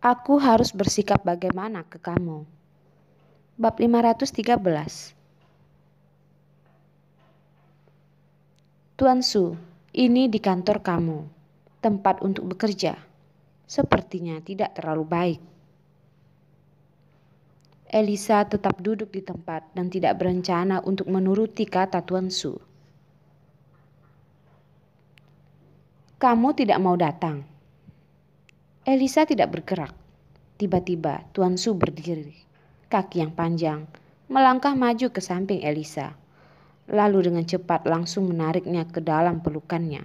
Aku harus bersikap bagaimana ke kamu. Bab 513. Tuan Su, ini di kantor kamu, tempat untuk bekerja. Sepertinya tidak terlalu baik. Elisa tetap duduk di tempat dan tidak berencana untuk menuruti kata Tuan Su. Kamu tidak mau datang. Elisa tidak bergerak. Tiba-tiba Tuan Su berdiri, kaki yang panjang, melangkah maju ke samping Elisa. Lalu dengan cepat langsung menariknya ke dalam pelukannya.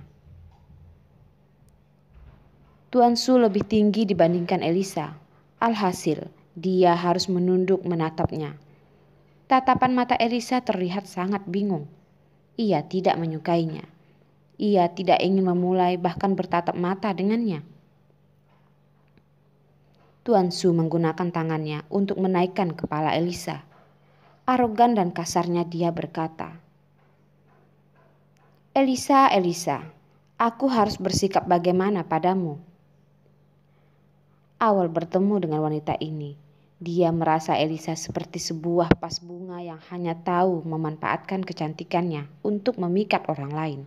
Tuan Su lebih tinggi dibandingkan Elisa. Alhasil, dia harus menunduk menatapnya. Tatapan mata Elisa terlihat sangat bingung. Ia tidak menyukainya. Ia tidak ingin memulai bahkan bertatap mata dengannya. Tuan Su menggunakan tangannya untuk menaikkan kepala Elisa. Arogan dan kasarnya dia berkata, Elisa, aku harus bersikap bagaimana padamu? Awal bertemu dengan wanita ini, dia merasa Elisa seperti sebuah vas bunga yang hanya tahu memanfaatkan kecantikannya untuk memikat orang lain.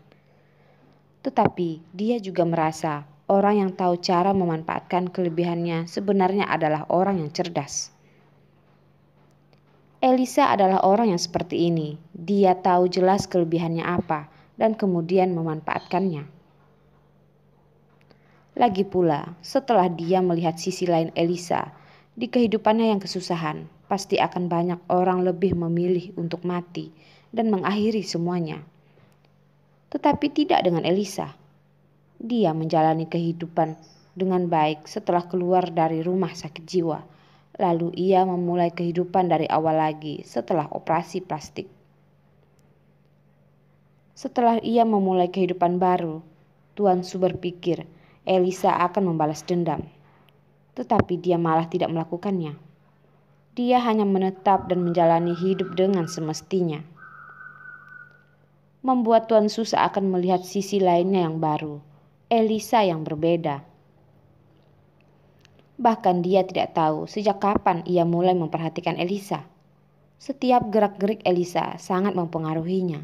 Tetapi dia juga merasa orang yang tahu cara memanfaatkan kelebihannya sebenarnya adalah orang yang cerdas. Elisa adalah orang yang seperti ini. Dia tahu jelas kelebihannya apa dan kemudian memanfaatkannya. Lagi pula, setelah dia melihat sisi lain Elisa, di kehidupannya yang kesusahan, pasti akan banyak orang lebih memilih untuk mati dan mengakhiri semuanya. Tetapi tidak dengan Elisa. Dia menjalani kehidupan dengan baik setelah keluar dari rumah sakit jiwa. Lalu ia memulai kehidupan dari awal lagi setelah operasi plastik. Setelah ia memulai kehidupan baru, Tuan Su berpikir Elisa akan membalas dendam. Tetapi dia malah tidak melakukannya. Dia hanya menetap dan menjalani hidup dengan semestinya. Membuat Tuan Su seakan melihat sisi lainnya yang baru, Elisa yang berbeda. Bahkan dia tidak tahu sejak kapan ia mulai memperhatikan Elisa. Setiap gerak-gerik Elisa sangat mempengaruhinya.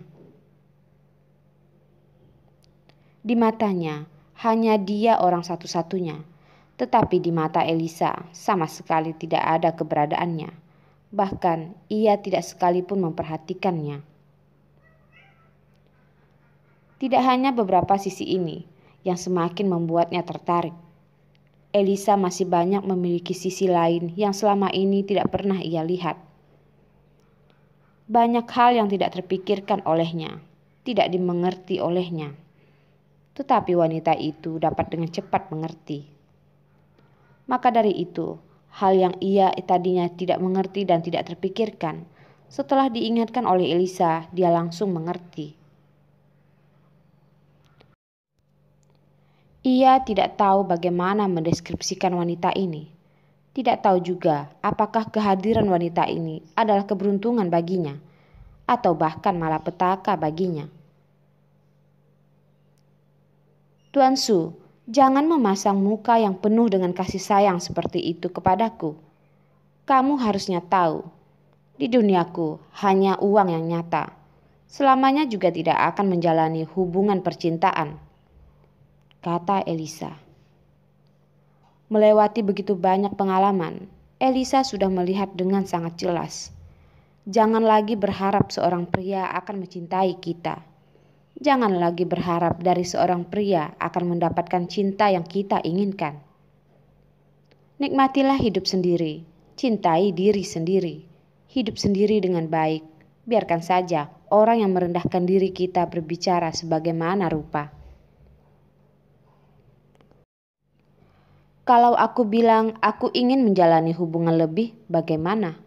Di matanya, hanya dia orang satu-satunya. Tetapi di mata Elisa sama sekali tidak ada keberadaannya. Bahkan ia tidak sekalipun memperhatikannya. Tidak hanya beberapa sisi ini yang semakin membuatnya tertarik. Elisa masih banyak memiliki sisi lain yang selama ini tidak pernah ia lihat. Banyak hal yang tidak terpikirkan olehnya, tidak dimengerti olehnya. Tetapi wanita itu dapat dengan cepat mengerti. Maka dari itu, hal yang ia tadinya tidak mengerti dan tidak terpikirkan, setelah diingatkan oleh Elisa, dia langsung mengerti. Ia tidak tahu bagaimana mendeskripsikan wanita ini. Tidak tahu juga apakah kehadiran wanita ini adalah keberuntungan baginya, atau bahkan malapetaka baginya. Tuan Su, jangan memasang muka yang penuh dengan kasih sayang seperti itu kepadaku. Kamu harusnya tahu, di duniaku hanya uang yang nyata. Selamanya juga tidak akan menjalani hubungan percintaan, kata Elisa. Melewati begitu banyak pengalaman, Elisa sudah melihat dengan sangat jelas. Jangan lagi berharap seorang pria akan mencintai kita. Jangan lagi berharap dari seorang pria akan mendapatkan cinta yang kita inginkan. Nikmatilah hidup sendiri, cintai diri sendiri, hidup sendiri dengan baik. Biarkan saja orang yang merendahkan diri kita berbicara sebagaimana rupa. Kalau aku bilang aku ingin menjalani hubungan lebih, bagaimana?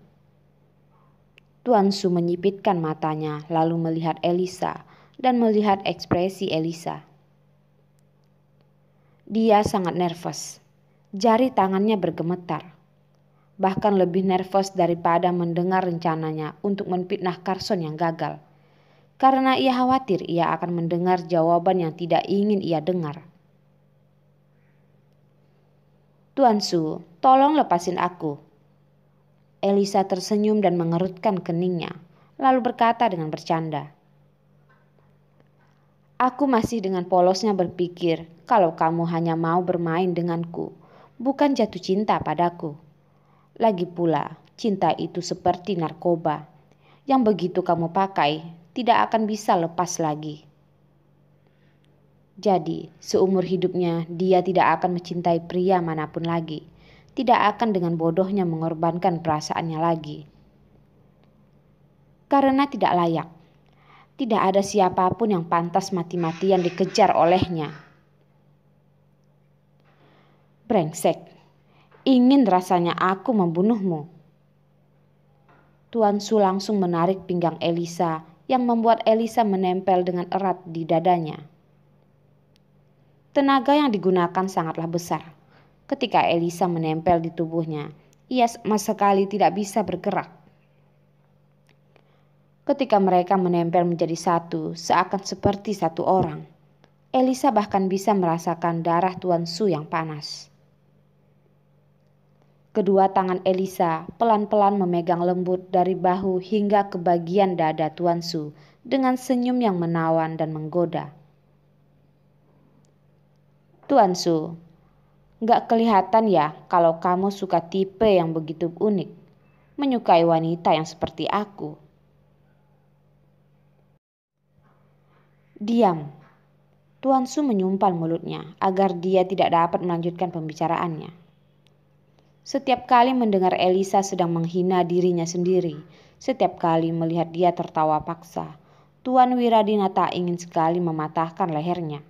Tuan Su menyipitkan matanya lalu melihat Elisa dan melihat ekspresi Elisa. Dia sangat nervous. Jari tangannya bergemetar. Bahkan lebih nervous daripada mendengar rencananya untuk memfitnah Carson yang gagal. Karena ia khawatir ia akan mendengar jawaban yang tidak ingin ia dengar. Tuan Su, tolong lepasin aku." Elisa tersenyum dan mengerutkan keningnya, lalu berkata dengan bercanda, "Aku masih dengan polosnya berpikir kalau kamu hanya mau bermain denganku, bukan jatuh cinta padaku. Lagi pula, cinta itu seperti narkoba, yang begitu kamu pakai, tidak akan bisa lepas lagi." Jadi, seumur hidupnya dia tidak akan mencintai pria manapun lagi, tidak akan dengan bodohnya mengorbankan perasaannya lagi. Karena tidak layak, tidak ada siapapun yang pantas mati-matian dikejar olehnya. "Brengsek, ingin rasanya aku membunuhmu." Tuan Su langsung menarik pinggang Elisa yang membuat Elisa menempel dengan erat di dadanya. Tenaga yang digunakan sangatlah besar. Ketika Elisa menempel di tubuhnya, ia sama sekali tidak bisa bergerak. Ketika mereka menempel menjadi satu, seakan seperti satu orang, Elisa bahkan bisa merasakan darah Tuan Su yang panas. Kedua tangan Elisa pelan-pelan memegang lembut dari bahu hingga ke bagian dada Tuan Su dengan senyum yang menawan dan menggoda. "Tuan Su, gak kelihatan ya kalau kamu suka tipe yang begitu unik, menyukai wanita yang seperti aku." "Diam." Tuan Su menyumpal mulutnya agar dia tidak dapat melanjutkan pembicaraannya. Setiap kali mendengar Elisa sedang menghina dirinya sendiri, setiap kali melihat dia tertawa paksa, Tuan Wiradinata ingin sekali mematahkan lehernya.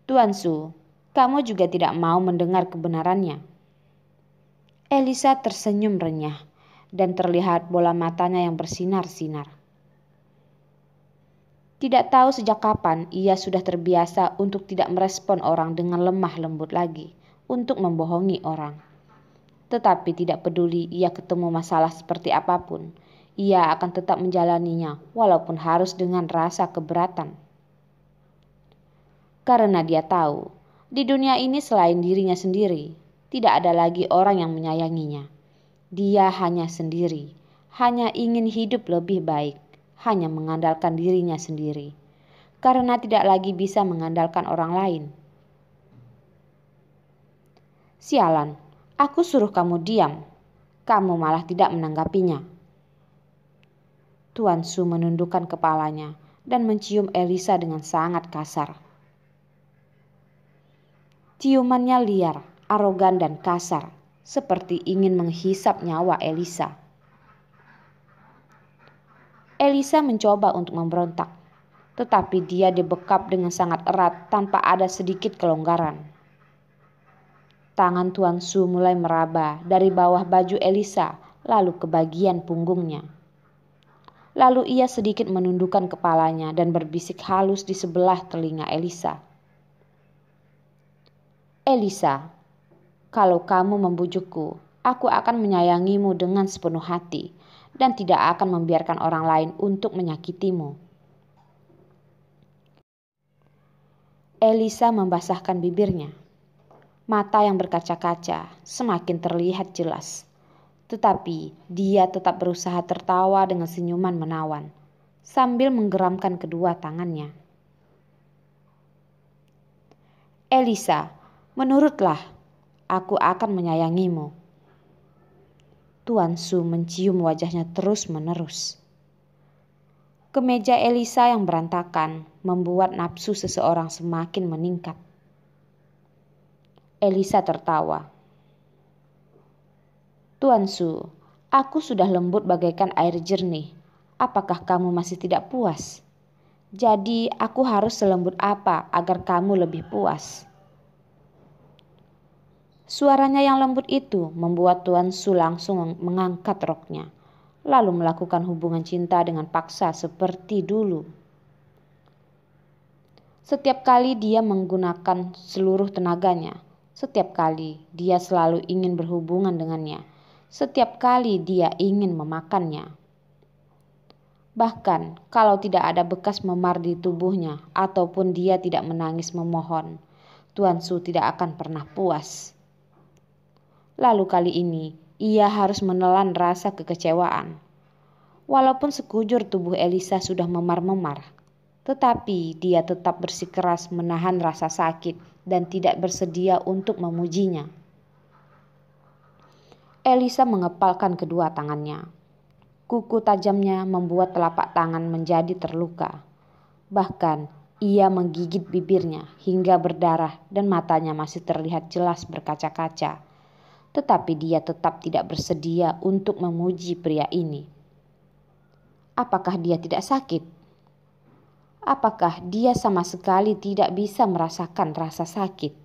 "Tuan Su, kamu juga tidak mau mendengar kebenarannya." Elisa tersenyum renyah dan terlihat bola matanya yang bersinar-sinar. Tidak tahu sejak kapan ia sudah terbiasa untuk tidak merespon orang dengan lemah lembut lagi, untuk membohongi orang. Tetapi tidak peduli ia ketemu masalah seperti apapun, ia akan tetap menjalaninya walaupun harus dengan rasa keberatan. Karena dia tahu, di dunia ini selain dirinya sendiri, tidak ada lagi orang yang menyayanginya. Dia hanya sendiri, hanya ingin hidup lebih baik, hanya mengandalkan dirinya sendiri. Karena tidak lagi bisa mengandalkan orang lain. "Sialan, aku suruh kamu diam, kamu malah tidak menanggapinya." Tuan Su menundukkan kepalanya dan mencium Elisa dengan sangat kasar. Ciumannya liar, arogan dan kasar, seperti ingin menghisap nyawa Elisa. Elisa mencoba untuk memberontak, tetapi dia dibekap dengan sangat erat tanpa ada sedikit kelonggaran. Tangan Tuan Su mulai meraba dari bawah baju Elisa lalu ke bagian punggungnya. Lalu ia sedikit menundukkan kepalanya dan berbisik halus di sebelah telinga Elisa. "Elisa, kalau kamu membujukku, aku akan menyayangimu dengan sepenuh hati dan tidak akan membiarkan orang lain untuk menyakitimu." Elisa membasahkan bibirnya. Mata yang berkaca-kaca semakin terlihat jelas. Tetapi dia tetap berusaha tertawa dengan senyuman menawan, sambil menggeramkan kedua tangannya. "Elisa, menurutlah, aku akan menyayangimu." Tuan Su mencium wajahnya terus-menerus. Kemeja Elisa yang berantakan membuat nafsu seseorang semakin meningkat. Elisa tertawa. "Tuan Su, aku sudah lembut bagaikan air jernih. Apakah kamu masih tidak puas? Jadi aku harus selembut apa agar kamu lebih puas?" Suaranya yang lembut itu membuat Tuan Su langsung mengangkat roknya, lalu melakukan hubungan cinta dengan paksa seperti dulu. Setiap kali dia menggunakan seluruh tenaganya, setiap kali dia selalu ingin berhubungan dengannya, setiap kali dia ingin memakannya. Bahkan kalau tidak ada bekas memar di tubuhnya ataupun dia tidak menangis memohon, Tuan Su tidak akan pernah puas. Lalu kali ini ia harus menelan rasa kekecewaan. Walaupun sekujur tubuh Elisa sudah memar-memar, tetapi dia tetap bersikeras menahan rasa sakit dan tidak bersedia untuk memujinya. Elisa mengepalkan kedua tangannya. Kuku tajamnya membuat telapak tangan menjadi terluka. Bahkan ia menggigit bibirnya hingga berdarah dan matanya masih terlihat jelas berkaca-kaca. Tetapi dia tetap tidak bersedia untuk memuji pria ini. Apakah dia tidak sakit? Apakah dia sama sekali tidak bisa merasakan rasa sakit?